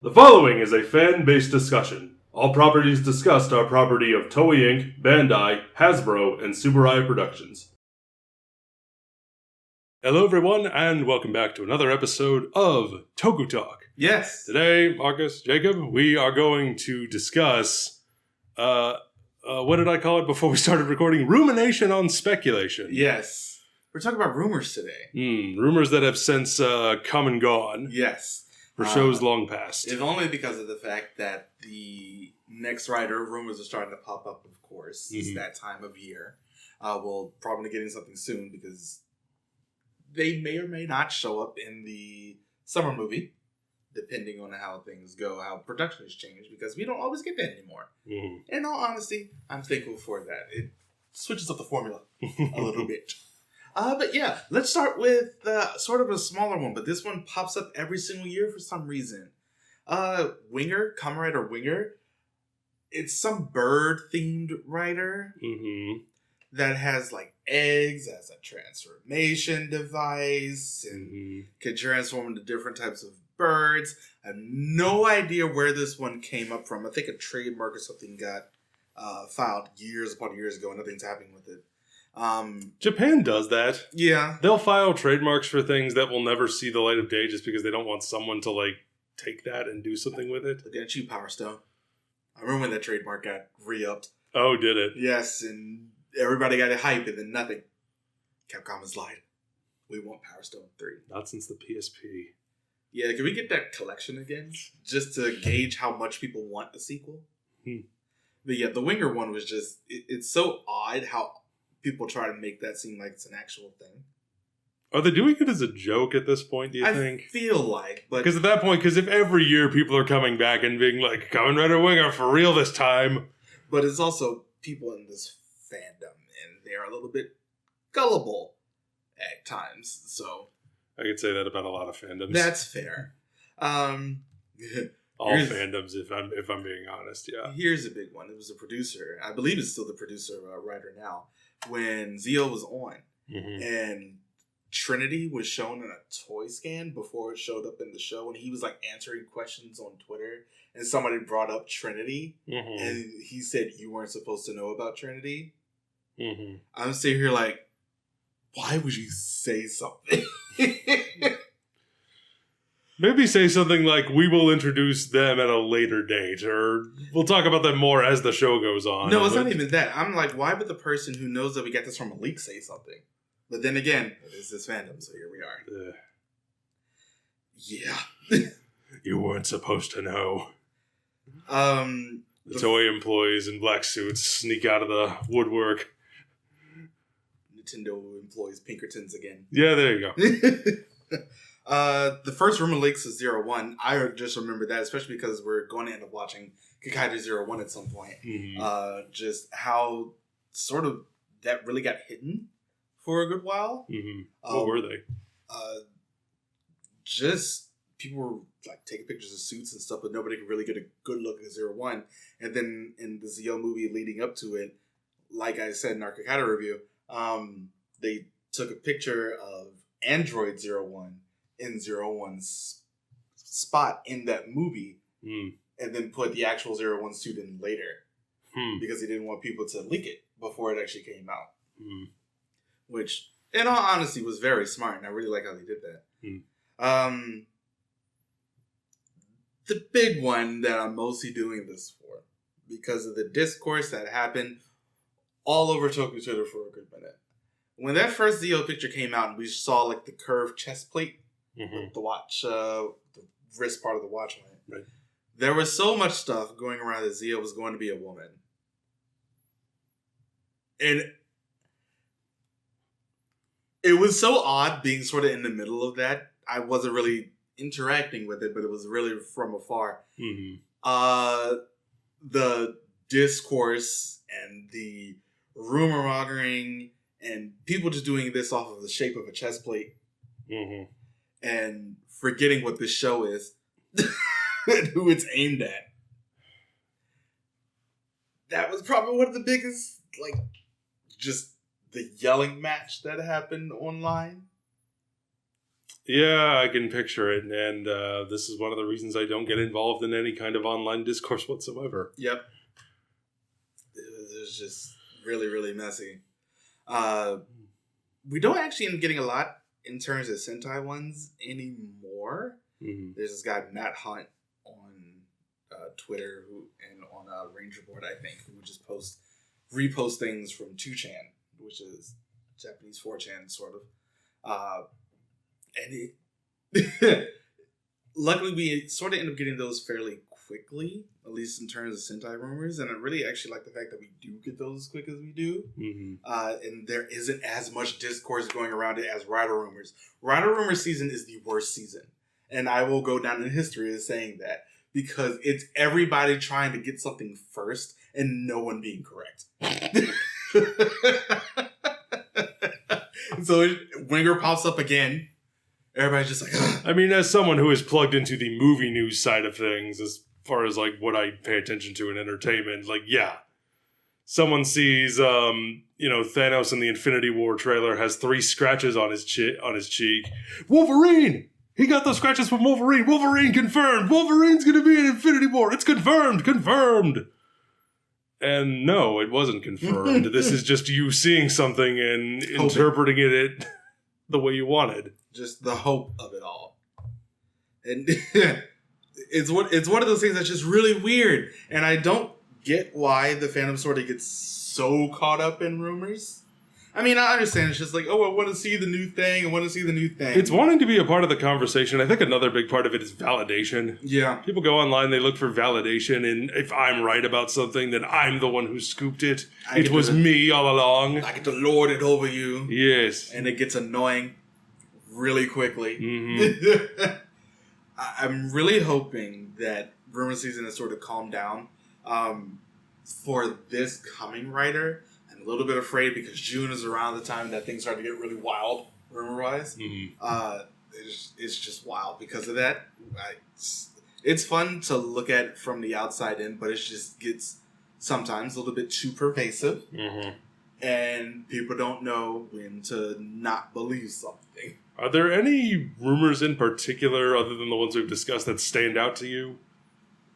The following is a fan-based discussion. All properties discussed are property of Toei Inc., Bandai, Hasbro, and Subaru Productions. Hello everyone, and welcome back to another episode of Tokutalk. Yes. Today, Marcus, Jacob, we are going to discuss, what did I call it before we started recording? Rumination on speculation. Yes. We're talking about rumors today. Rumors that have since come and gone. Yes. For shows long past. If only because of the fact that the next writer rumors are starting to pop up, of course. It's that time of year. We'll probably get in something soon because they may or may not show up in the summer movie, depending on how things go, how production has changed, because we don't always get that anymore. In all honesty, I'm thankful for that. It switches up the formula a little bit. But yeah, let's start with sort of a smaller one, but this one pops up every single year for some reason. Winger, Kamen Rider Winger. It's some bird-themed writer that has like eggs as a transformation device and can transform into different types of birds. I have no idea where this one came up from. I think a trademark or something got filed years upon years ago and nothing's happening with it. Japan does that. Yeah. They'll file trademarks for things that will never see the light of day just because they don't want someone to, like, take that and do something with it. Look at you, Power Stone. I remember when that trademark got re-upped. Oh, did it? Yes, and everybody got it hype and then nothing. Capcom has lied. We want Power Stone 3. Not since the PSP. Yeah, can we get that collection again? Just to gauge how much people want a sequel? But yeah, the Winger one was just... It's so odd how people try to make that seem like it's an actual thing. Are they doing it as a joke at this point, do you think? I feel like, but... Because at that point, if every year people are coming back and being like, Kamen Rider Winger for real this time. But it's also people in this fandom, and they're a little bit gullible at times, so... I could say that about a lot of fandoms. That's fair. All fandoms, if I'm being honest, yeah. Here's a big one. It was a producer. I believe it's still the producer, writer now. When Zio was on, and Trinity was shown in a toy scan before it showed up in the show, and he was like answering questions on Twitter, and somebody brought up Trinity, and he said you weren't supposed to know about Trinity. I'm sitting here like, why would you say something? Maybe say something like, we will introduce them at a later date, or we'll talk about them more as the show goes on. No, it's not even that. I'm like, why would the person who knows that we got this from a leak say something? But then again, it is this fandom, so here we are. Yeah. You weren't supposed to know. The toy employees in black suits sneak out of the woodwork. Nintendo employs Pinkertons again. Yeah, there you go. The first rumor leaks is 01. I just remember that, especially because we're going to end up watching Kikaider 01 at some point. Just how sort of that really got hidden for a good while. What were they? Just people were like taking pictures of suits and stuff, but nobody could really get a good look at 01. And then in the Zio movie leading up to it, like I said in our Kikaider review, they took a picture of Android 01 in 01's spot in that movie, and then put the actual 01 suit in later, because he didn't want people to leak it before it actually came out. Which, in all honesty, was very smart, and I really like how they did that. The big one that I'm mostly doing this for, because of the discourse that happened all over Toku Twitter for a good minute. When that first Zio picture came out, and we saw like the curved chest plate, with the watch, the wrist part of the watch on it. Right. There was so much stuff going around that Zio was going to be a woman. And it was so odd being sort of in the middle of that. I wasn't really interacting with it, but it was really from afar. The discourse and the rumor mongering and people just doing this off of the shape of a chest plate. And forgetting what this show is and who it's aimed at. That was probably one of the biggest, like, just the yelling match that happened online. Yeah, I can picture it, and this is one of the reasons I don't get involved in any kind of online discourse whatsoever. Yep. It was just really, really messy. We don't actually end up getting a lot in terms of Sentai ones anymore. Mm-hmm. There's this guy, Matt Hunt, on Twitter and on Ranger Board, I think, who would just repost things from 2chan, which is Japanese 4chan, sort of. And it luckily we sort of end up getting those fairly quickly, at least in terms of Sentai rumors, and I really actually like the fact that we do get those as quick as we do. Mm-hmm. And there isn't as much discourse going around it as Rider Rumors. Rider Rumor season is the worst season, and I will go down in history as saying that because it's everybody trying to get something first and no one being correct. So Winger pops up again. Everybody's just like, ugh. I mean, as someone who is plugged into the movie news side of things, as far as like what I pay attention to in entertainment, like, yeah, someone sees, Thanos in the Infinity War trailer has 3 scratches on his cheek. Wolverine! He got those scratches from Wolverine. Wolverine confirmed. Wolverine's going to be in Infinity War. It's confirmed. Confirmed. And no, it wasn't confirmed. This is just you seeing something and interpreting it the way you wanted. Just the hope of it all. And it's one of those things that's just really weird. And I don't get why the fandom sort of gets so caught up in rumors. I mean, I understand. It's just like, oh, I want to see the new thing. I want to see the new thing. It's wanting to be a part of the conversation. I think another big part of it is validation. Yeah. People go online, they look for validation, and if I'm right about something, then I'm the one who scooped it. It was me all along. I get to lord it over you. Yes. And it gets annoying really quickly. Mm-hmm. I'm really hoping that rumor season has sort of calmed down for this coming writer. I'm a little bit afraid because June is around the time that things start to get really wild, rumor-wise. Mm-hmm. It's just wild because of that. It's fun to look at from the outside in, but it just gets sometimes a little bit too pervasive. Mm-hmm. And people don't know when to not believe something. Are there any rumors in particular, other than the ones we've discussed, that stand out to you?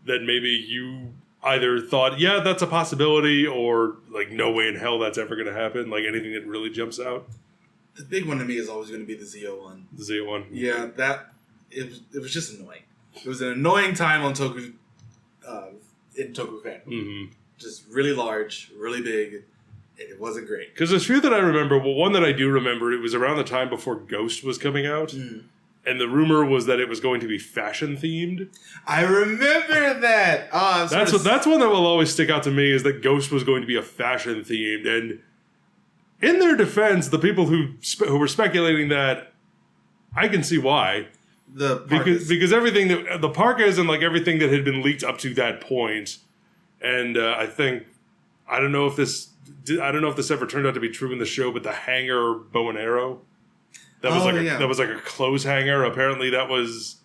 That maybe you either thought, yeah, that's a possibility, or like, no way in hell that's ever going to happen? Like anything that really jumps out? The big one to me is always going to be the Zeo one. The Zeo one? Yeah, it was just annoying. It was an annoying time on Toku, in Toku fandom. Mm-hmm. Just really large, really big. It wasn't great. Because there's few that I remember. Well, one that I do remember, it was around the time before Ghost was coming out. Mm. And the rumor was that it was going to be fashion themed. I remember that. That's one that will always stick out to me, is that Ghost was going to be a fashion themed. And in their defense, the people who were speculating that, I can see why. Because everything that the parkas and like everything that had been leaked up to that point, and I don't know if this ever turned out to be true in the show, but the hanger bow and arrow. That was like a clothes hanger. Apparently that was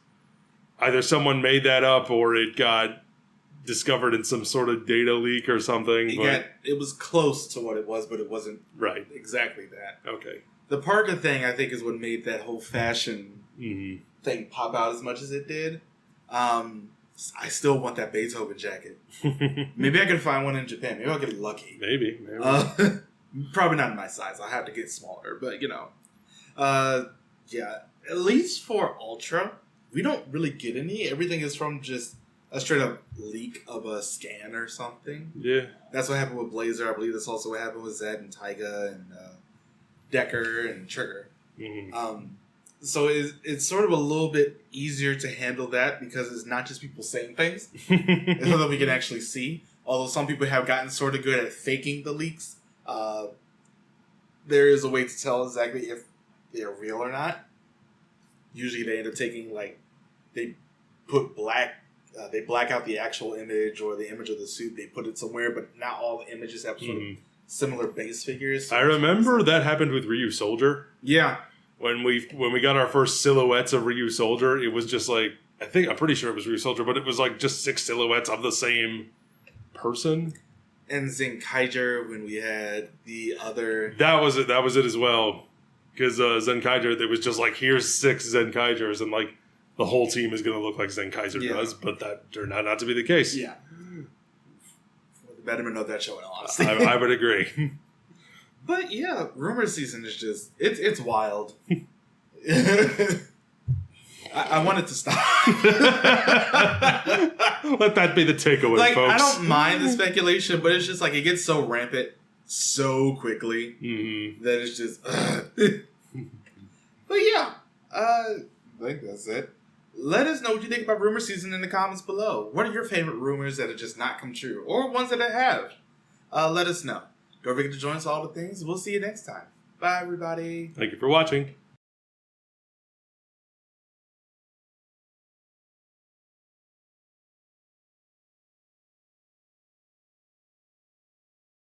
either someone made that up or it got discovered in some sort of data leak or something. It was close to what it was, but it wasn't right exactly that. Okay. The parka thing, I think, is what made that whole fashion thing pop out as much as it did. I still want that Beethoven jacket. Maybe I can find one in Japan. Maybe I'll get lucky. Maybe. Probably not in my size. I'll have to get smaller, but yeah. At least for Ultra, we don't really get any. Everything is from just a straight up leak of a scan or something. Yeah. That's what happened with Blazer. I believe that's also what happened with Zed and Taiga and Decker and Trigger. Mm-hmm. So it's sort of a little bit easier to handle that because it's not just people saying things. It's something that we can actually see. Although some people have gotten sort of good at faking the leaks. There is a way to tell exactly if they're real or not. Usually they end up taking, they put they black out the actual image or the image of the suit. They put it somewhere, but not all the images have sort of similar base figures. So I remember that happened with Ryu Soldier. Yeah. When we got our first silhouettes of Ryu Soldier, it was just like, I'm pretty sure it was Ryu Soldier, but it was like just 6 silhouettes of the same person. And Zenkaiger, when we had the other... That was it as well. Because Zenkaiger, there was just like, here's 6 Zenkaigers, and like the whole team is going to look like Zenkaiser does, but that turned out not to be the case. Yeah. For the betterment of that show, in all honesty. I would agree. But yeah, rumor season is just, it's wild. I want it to stop. Let that be the takeaway, like, folks. I don't mind the speculation, but it's just like it gets so rampant so quickly that it's just. But yeah, I think that's it. Let us know what you think about rumor season in the comments below. What are your favorite rumors that have just not come true, or ones that have? Let us know. Don't forget to join us all the things. We'll see you next time. Bye, everybody. Thank you for watching.